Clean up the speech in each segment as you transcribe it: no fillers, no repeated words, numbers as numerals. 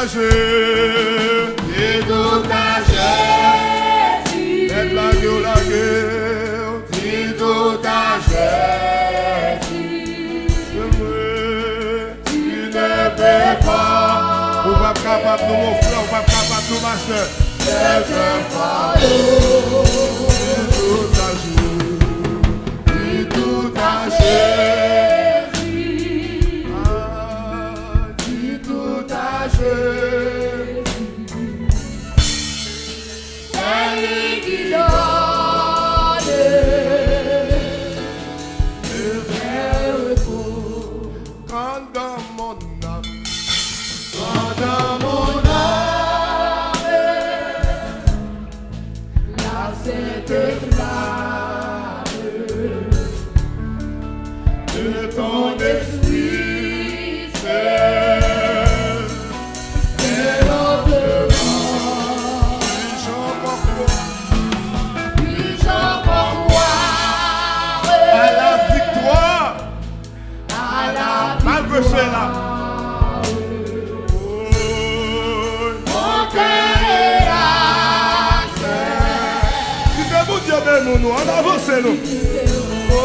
Et tout à Jésus. Et la guerre. Et tout à Jésus. Tu ne peux pas. On va capable de mon frère, on va capable de ma soeur. C'est un fardeau. Et tout à Jésus. Et tout à Jésus. Celui qui donne le vrai repos. Quand dans mon âme, la sainte flamme de ton esprit c'est cela. Mon cœur est lassé. Tu fais bon Dieu de nous, on avance nous. Oh,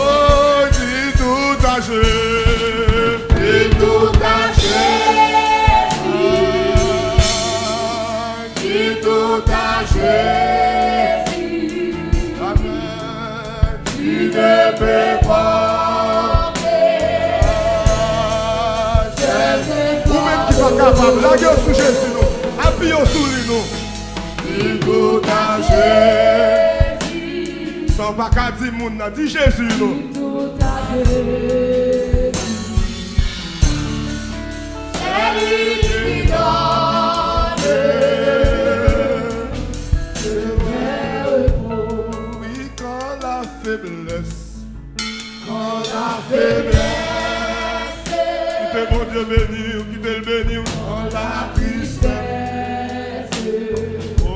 dis tout à Jésus. Dis tout à Jésus. Dis tout à Jésus. Amen. Tu ne peux pas. Capable, la gueule sous Jésus, nous. Appuyons sous lui, nous. Dis tout à Jésus. Sans pas qu'à dire moun, dis Jésus, nous. Dis tout à Jésus. C'est lui qui donne le vrai repos. Oui, quand la faiblesse. Quand la faiblesse. Quittez mon Dieu béni, quittez le béni. Dans la tristesse, oh,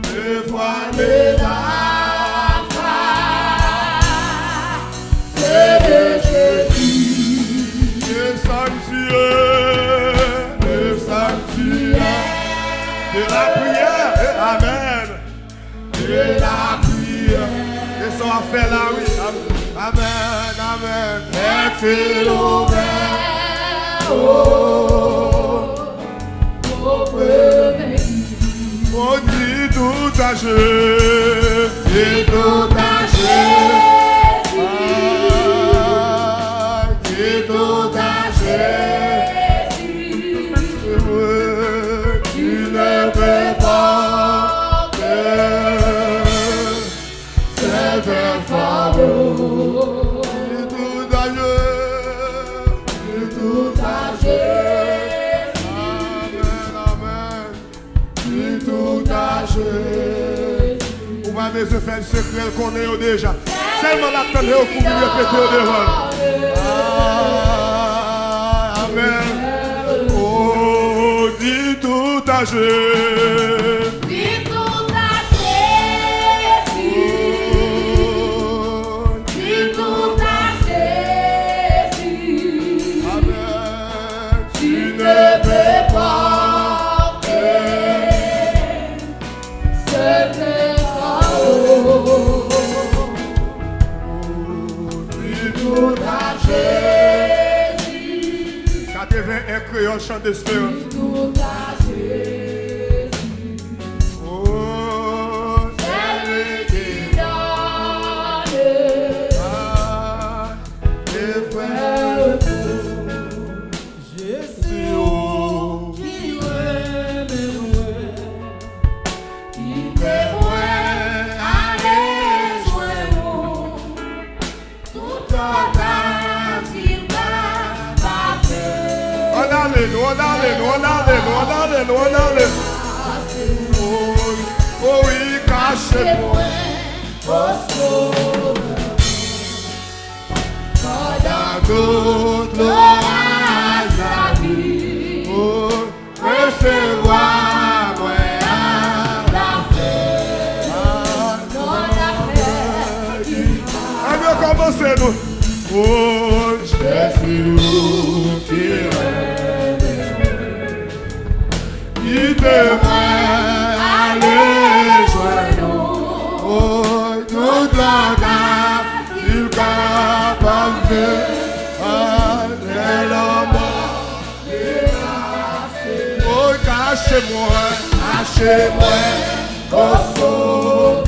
dévoilez la face de Jésus, le sanctuaire de la prière, amen, de la prière, et ça va faire là, oui, amen, amen, est-il ouvert, on dit tout à Jésus, dis tout à Jésus, dis tout à Jésus, tu ne peux pas c'est un fardeau, dis tout à Jésus, dis tout à Jésus, amen, tout à Jésus. Vous m'avez fait le secret qu'on est déjà. Seulement l'attendre au pour nous répéter au devant. Amen. Oh, dis tout à Jésus. dis tout à Jésus, dis tout à Jésus, Amen. tu ne peux pas. Un créole chant d'espérance. Tout à Jésus. Oh, c'est lui qui donne le vrai repos. Jésus, Qui qui témoigne à les joindre tout en oh oui, cachez-moi. Pendant toute l'orage la vie, Oh, recevoir moi à la fête, dans la fête. on va commencer nous. Oh, Jésus qui cachez-moi, au sauveur.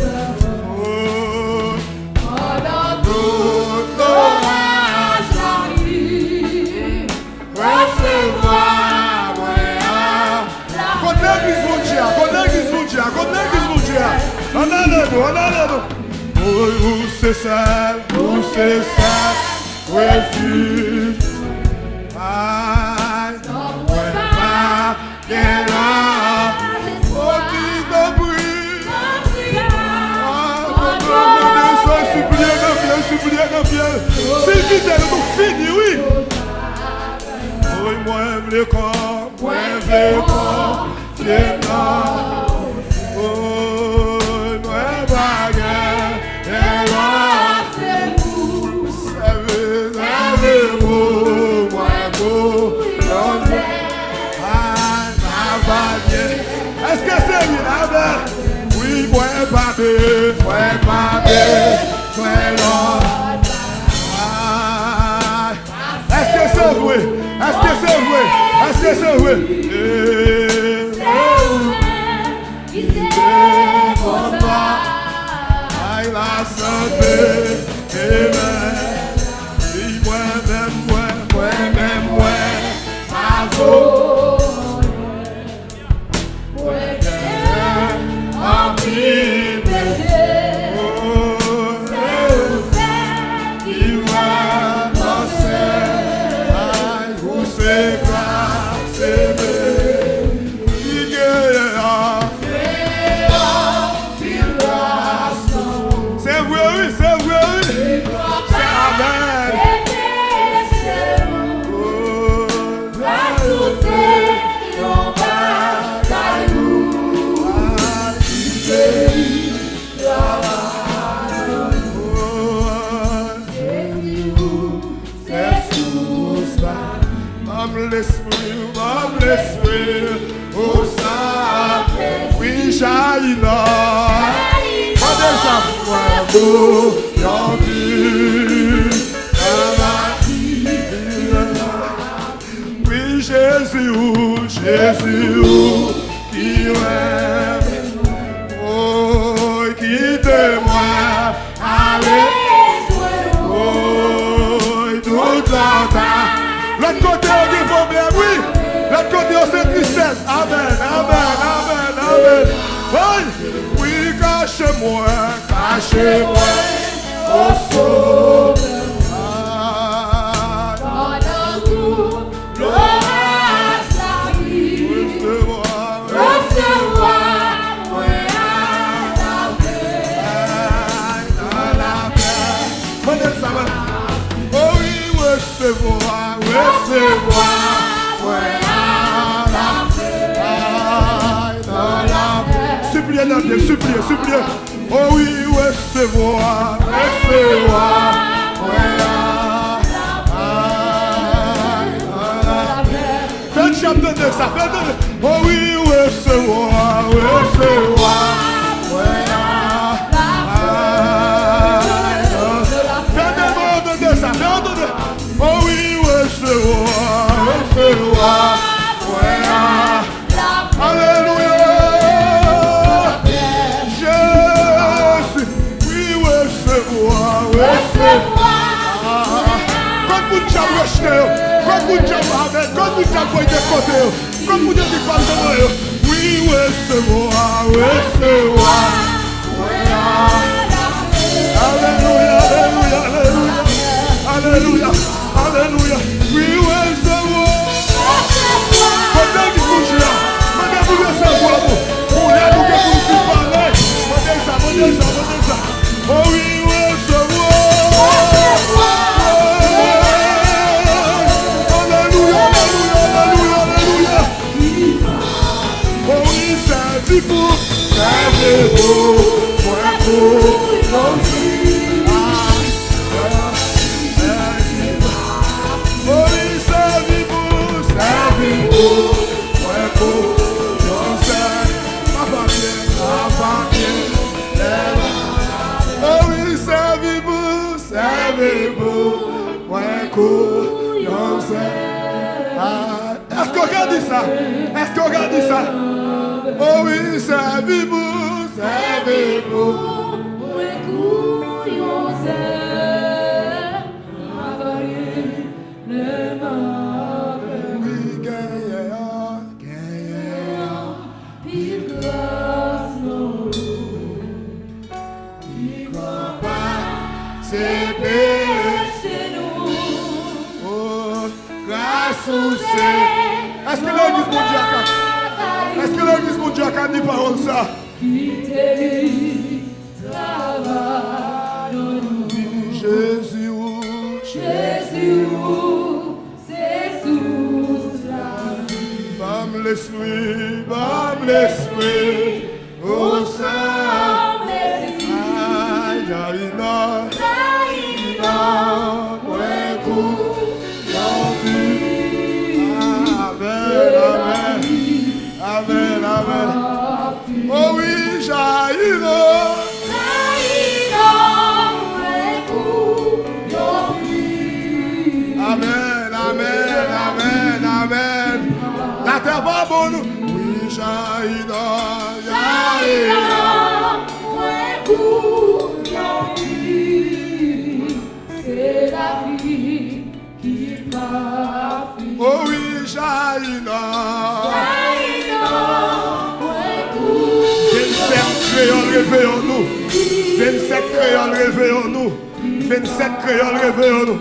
Pendant tout l'orage arrive, recevoir moi la Contre l'église mondiale, on a l'air. Où c'est ça, refuge. Aïe, ouais, pas, qu'elle a, oh, qui t'en prie. Supplier, c'est fidèle, nous fini, oui. Oui, moi, le corps, c'est non. Oh, moi, baguette, et là, savez-vous, moi, beau, est-ce que c'est bien, Abel? Oui, moi, baguette, sois là. Est-ce que c'est vrai? Aïe, la santé, amen. Moi-même, ma voix. En vie, l'esprit, oh ça, oui, jaillit là. Oui, Jésus, qui m'aime, oh, quittez-moi, allez, oh, toute la terre. L'autre côté, on dit problème, oui. L'autre côté, on sait tristesse. Amen. Oui, cachez-moi, au sauveur. Pendant tout l'orage arrive, recevoir moi la paix. Oh oui, recevoir, moi la paix. Suppliez. Oh oui, recevoir, fais le chapitre de ça, oh oui, recevoir, fais demande de ça, oh oui, recevoir, alléluia. Quand vous avez oui, recevoir. Alléluia. Oui, recevoir. Oh oui, alléluia. Oh oui, servez-vous, point pour oh oui, servez-vous, point pour oh oui, servez-vous, point pour est-ce que qu'on regarde ça? Est-ce qu'on regarde ça? Oh oui, servez-vous, servez-vous. C'est péché nous. Oh, grâce au Seigneur. Est-ce que l'église mondiale est-ce que l'église mondiale a dit parole ça? Jésus, Jésus, c'est sous la vie. Bam l'esprit, au sein, aïe, aïe, non. Amen, amen. Oh oui, jaillira. Amen, amen, amen, amen. La terre va pour nous. Oui, jaillira, jaillira. C'est la vie qui m'a fait. Oh oui, jaillira. 27 créoles réveillons-nous. 27 créoles réveillons-nous. 27 créoles réveillons-nous.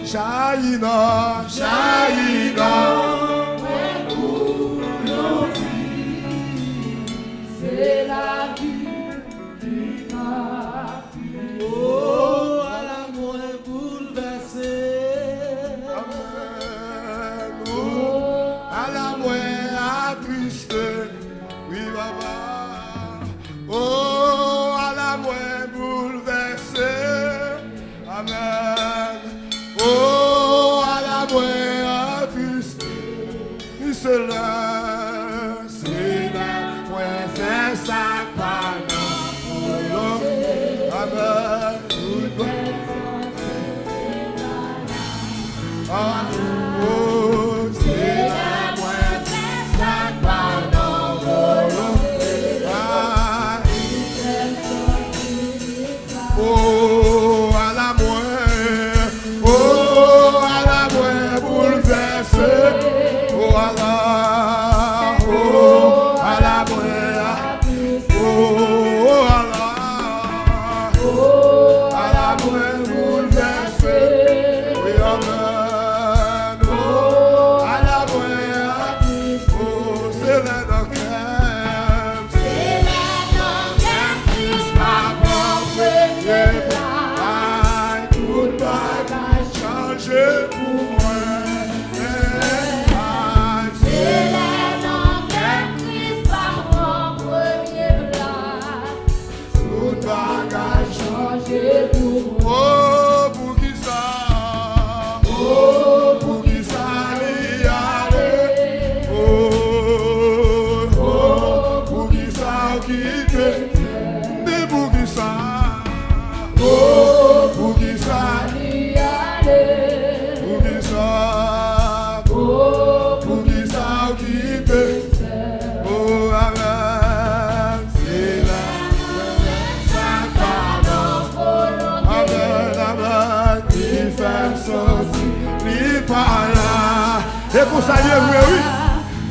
Jaïna, Jaïna. C'est la vie qui m'a fait. Oh, à la moins bouleversée. Amen. Oh, à la moins attristée. Oui, papa. Oh, à la moins bouleversée. Amen. Oh, à la moins attristée. C'est là, moins c'est ça, pas non. Amen. Oh, c'est là, moins c'est ça, pas non. Oh, à la moins, oh, à la moins bouleversée, oh, à la moins, oh, à la moins bouleversée, oui, amen, oh, à la moins, oh, c'est là dans qu'elle, c'est là dans qu'elle, Christ m'a porté. Tout bagage changé pour moi. C'est là dans quel Christ par mon premier place. Tout bagage changé pour moi. Oh, pour qui ça? Oh, pour qui ça l'y aller? Oh, pour qui ça quitte? Mais pour qui ça? Oh, pour qui ça y aller? Pour qui ça? Oh, pour qui ça quitte? Oh, amen. C'est là, ça pardon. Amen, amen. Qui fait sortir, lui par là. Et pour ça, oui.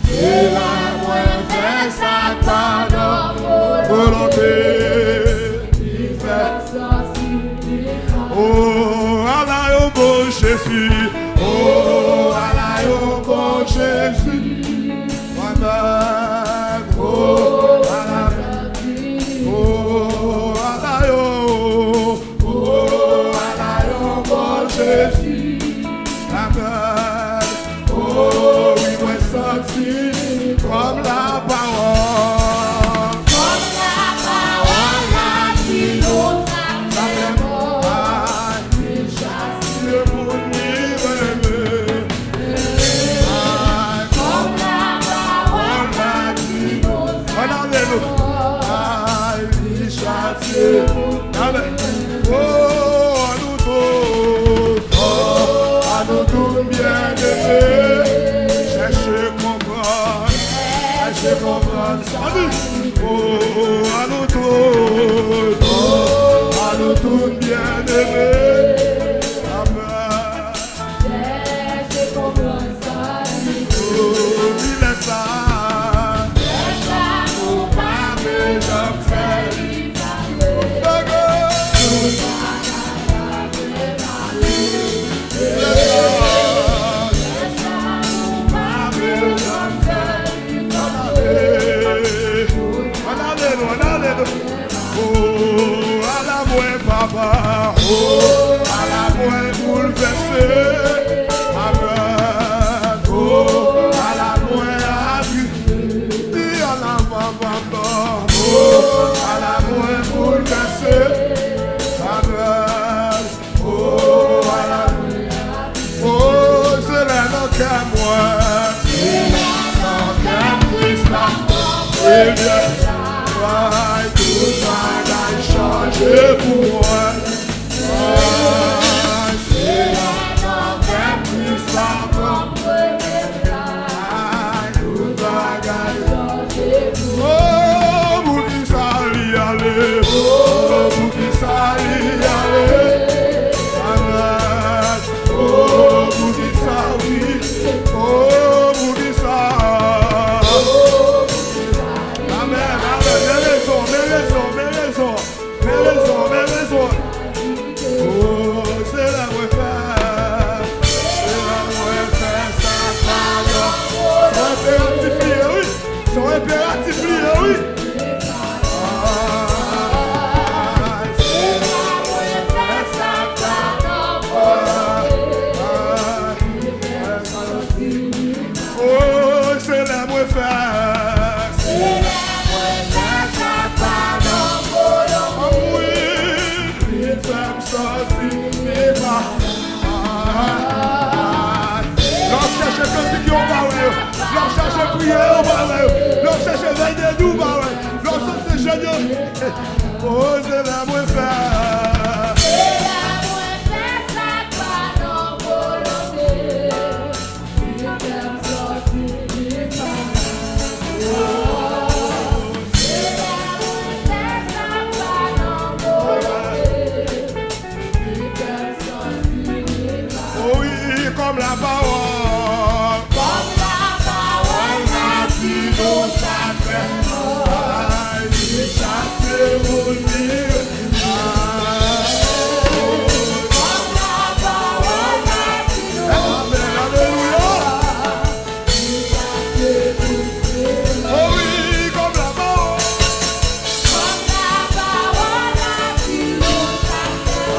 C'est là, moi, fait ça pardon. Volonté. Oh, Allah, oh bon Jésus. Oh, Allah, oh bon Jésus. Amen. Oh, Allah. Oh, Allah, oh, Allah, oh bon Jésus. Amen. Oh, oui, moi senti comme la parole. Comme la parole, la vie, l'autre. Amen. Oh, à nous tous bien aimés, cherchez comment Oh, à nous tous bien-aimés. Amen. Oh, il est ça. Nous pas besoin de faire. Oh, à la voix papa, oh, à la voix bouleversée, amen, oh, à la voix agitée, à la voix papa, oh, à la voix bouleversée, amen, oh, à la voix, oh, c'est là dans qu'à moi, c'est là dans qu'à Christ, et bien. Tout ça changé pour moi. C'est la plus simple. Tout ça oh, vous qui s'allez aller. Oh, vous qui s'allez aller. Oh, vous qui s'allez. Oh, vous qui s'allez. Amen, amen. Oh, c'est la refaire. C'est la refaire, ça va. Oui. Sont impératifs, oui. Oh, c'est la refaire. L'on cherche cantique au barreau, l'on cherche prier au barreau, l'on cherche veiller du barreau, l'on cherche jeûner. Oh, c'est la moins faire. C'est la moins faire, ça va dans volonté. Il t'aime sortir du paradis. C'est la moins faire, ça va dans volonté. Il t'aime sortir du paradis. Oh oui, comme la parole. Comme la parole n'a dit nous sacré. Il chasse mon Dieu. Comme la parole n'a dit nous sacré. Alléluia. Oh oui, comme la parole. Comme la parole n'a dit nous sacré.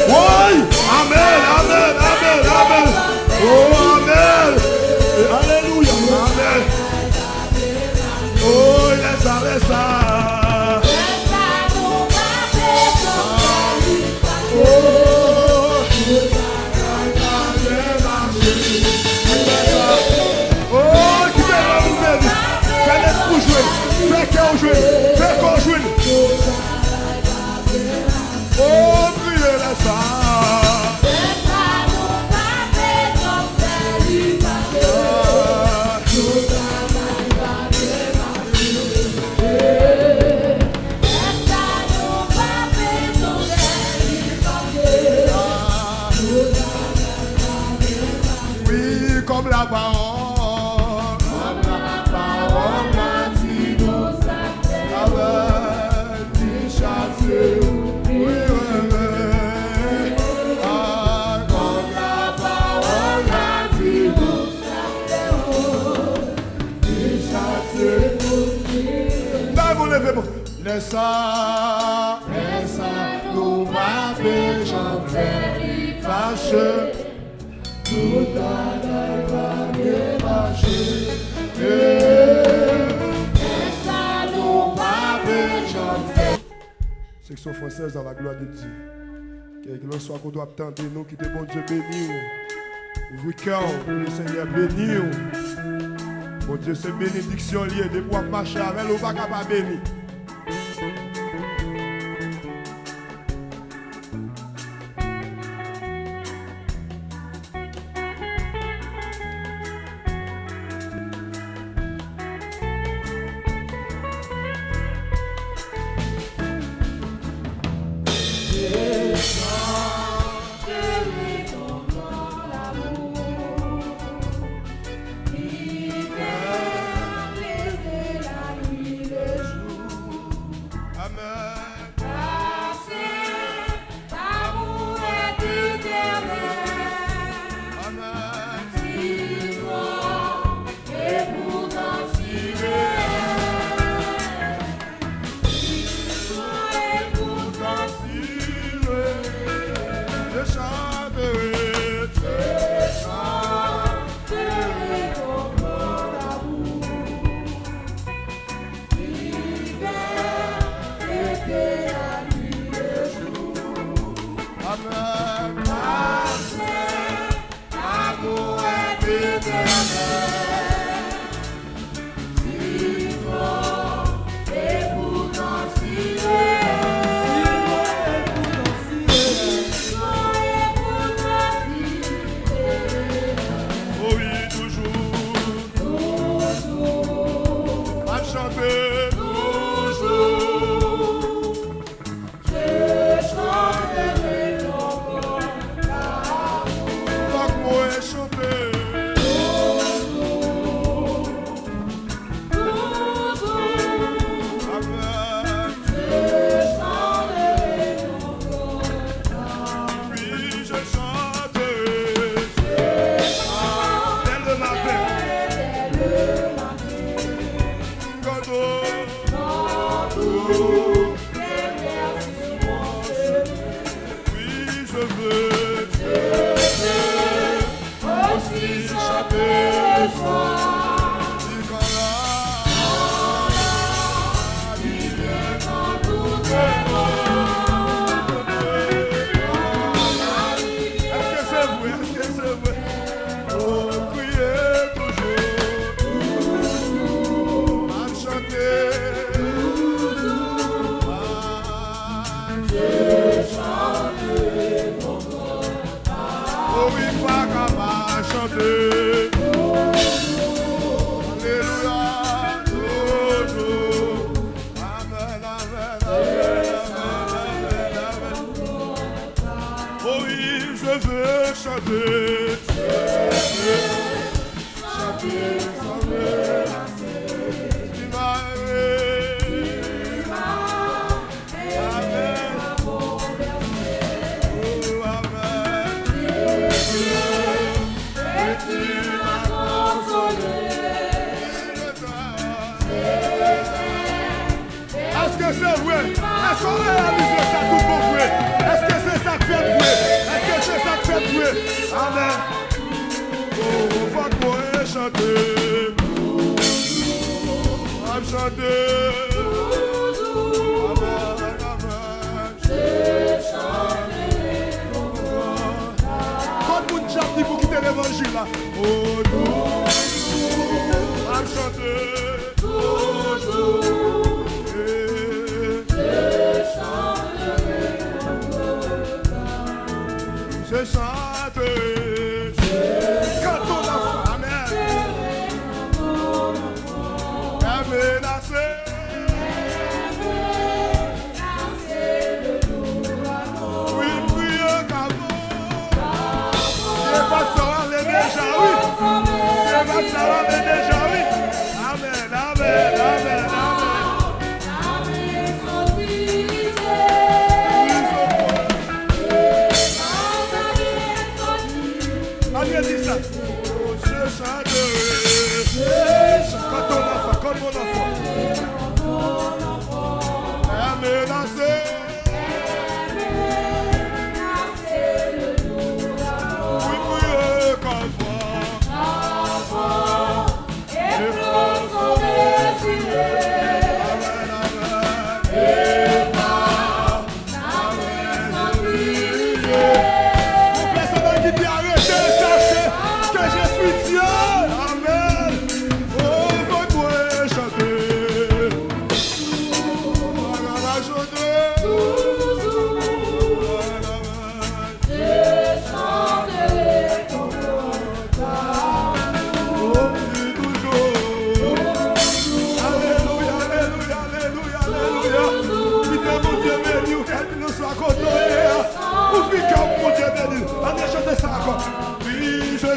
Oui, amen, amen, amen, amen. Oh, amen. Alléluia, amen. Oh, laisse ça. Oh, qui fait la nouvelle. Fais l'esprit jouer. Fais qu'on joue. Fais qu'on joue. Oh, priez la ça. Oui, comme la parole. Comme la parole m'a dit nous avec du chasseur. Oui, oui, oui. Laisse ça, nous pas besoin de fâche. Tout à l'heure va bien marcher. Laisse nous pas besoin de section française dans la gloire de Dieu. Que l'on soit qu'on doit attendre nous qui te bon Dieu béni. Ouvre cœur, le Seigneur béni. Mon Dieu, c'est bénédiction liée. De pouvoir marcher avec nous, pas capable béni.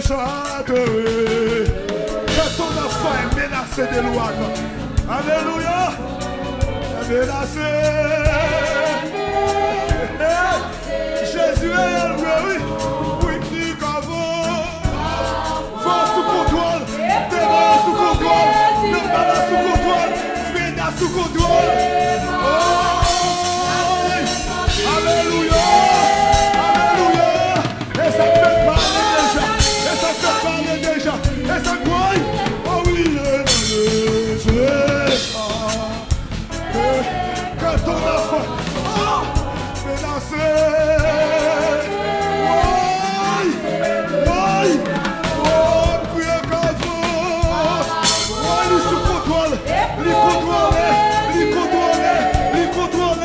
chanterai. Que ton enfant est menacé de loin. Alléluia. Menacé. Jésus est élevé, oui. Oui, qui qu'avant. Force sous contrôle. Démon sous contrôle. Démon sous contrôle. Spina sous contrôle. Oh. Alléluia. Alléluia. Et ça fait parler déjà. Et ça fait parler déjà. Et ça croit. Oh oui, que ton enfant. Oh. Menacé. Oui. Oh, priez qu'avant. Oh, il est sous contrôle. Il contrôle. Il contrôle. Il contrôle.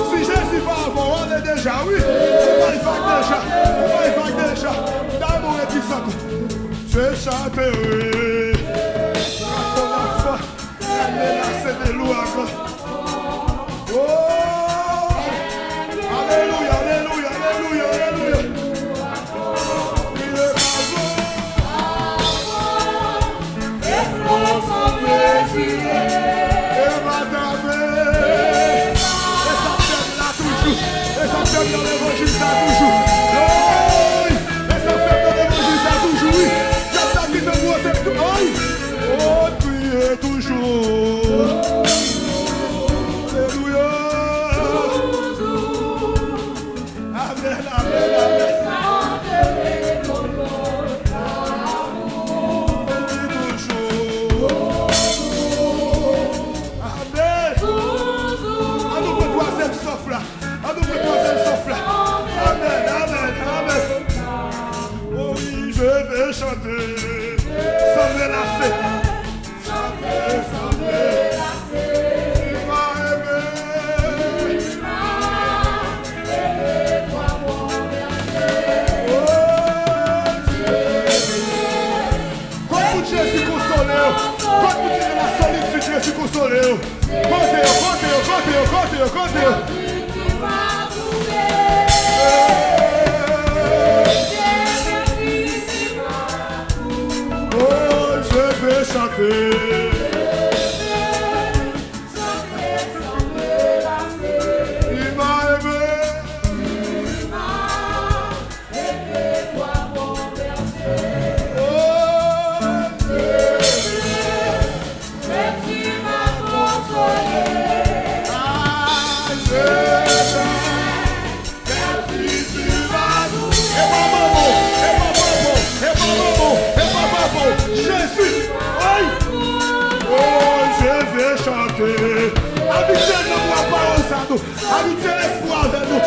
Si Jésus va avant, on est déjà, oui. Il va déjà. Dans mon épisode, je chanterai. Quand ton enfant est menacé de louange. Oh, alléluia, alléluia, alléluia, alléluia. Il est dans l'évangile, ça toujours. Oui. Et ça fait dans l'évangile, ça toujours. Oui. J'ai ça qui te protège tout. Oui. Oh, priez toujours. Alléluia. Amen, amen, amen. Chanter, sans menacer. Chanter, sans menacer. Il m'a aimé. Il m'a aimé, toi mon berger. Oh Dieu. Quand Jésus consolé, quand vous dites la solitude, Jésus consolé. Comptez. Chanter, sans menacer. Il m'a aimé, toi mon berger. Oh Dieu, tu m'as consolé. Merci, tu m'as doué. Jésus. Oh, je vais chanter. Habitez le moi par nous. Habitez l'espoir de nous.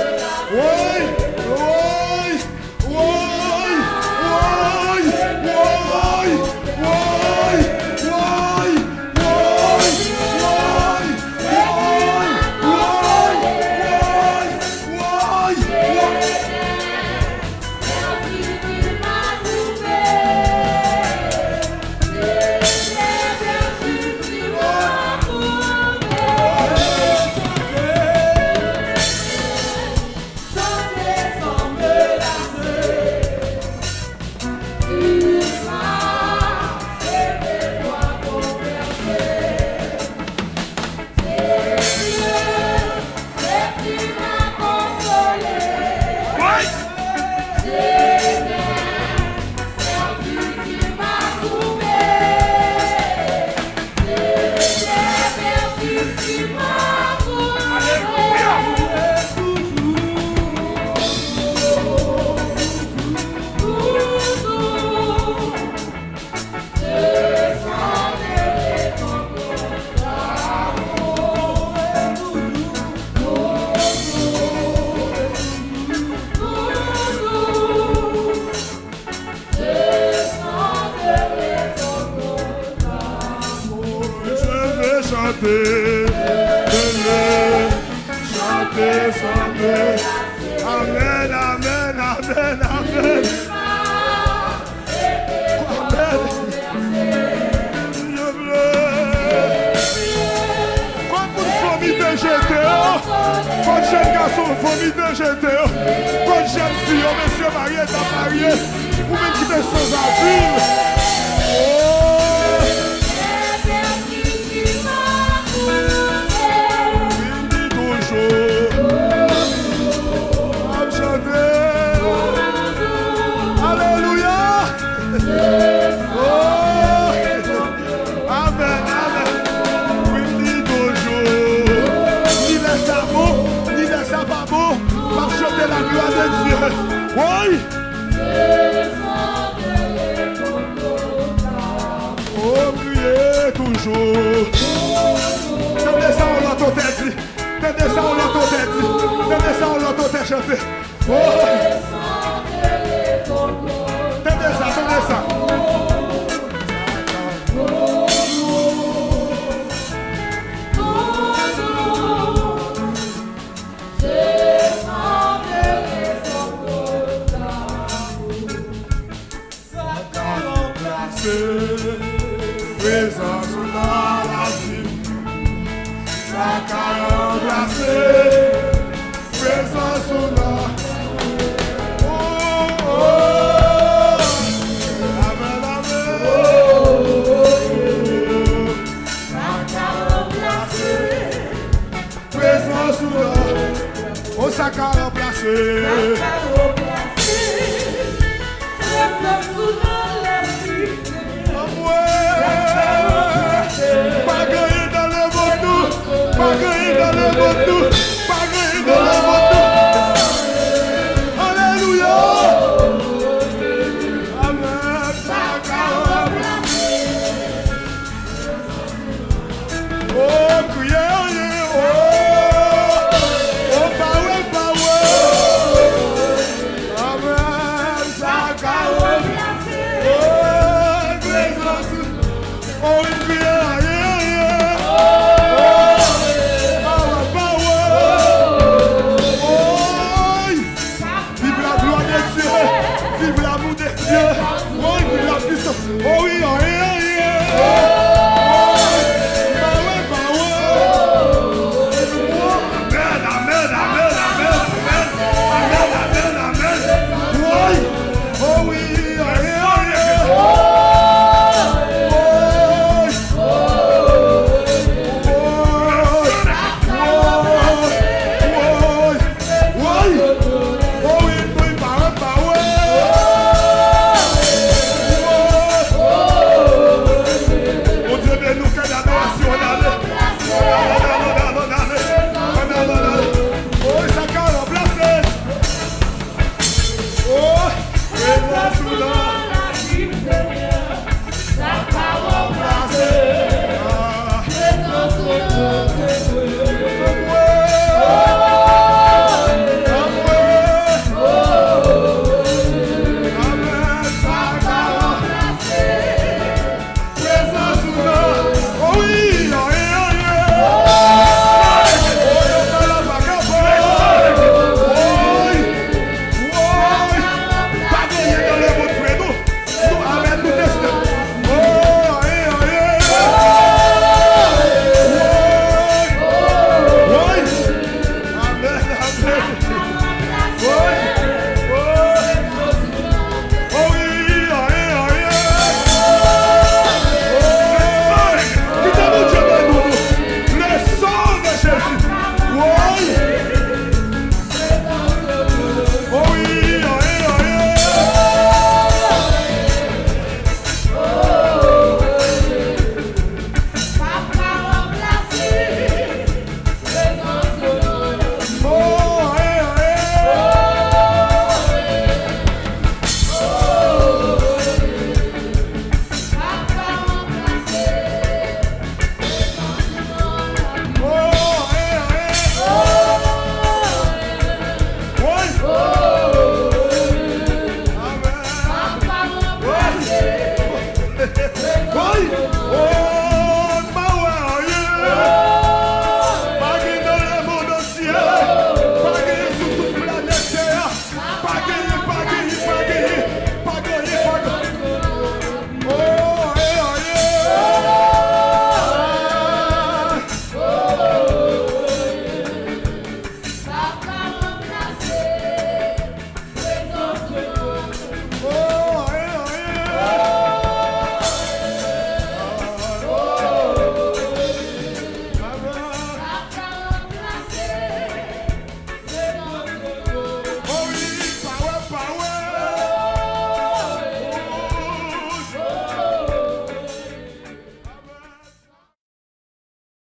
chanter, chanter, chanter. Amen, amen, amen, amen. Quand jeune garçon, famille de jeté, quand jeune fille, monsieur marié, t'as marié, ou même qui t'es sans asile. Il dit toujours, on va chanter. Alléluia. Amen, amen. Il dit toujours, ni les amours, ni les ababos, par chanter la gloire de Dieu. Oui. Oh, priez toujours. Tenez ça, on l'entend tête. Tenez ça, on l'entend tête. Tenez ça, on l'entend tête chanter. Oh. Tenez ça, tenez ça. Présence dans la vie, ça qu'a remplacé, présence dans. Oh, oh, amen, amen. Ça qu'a remplacé, présence dans. Oh, ça qu'a remplacé. Pas gagné dans le monde, pas gagné.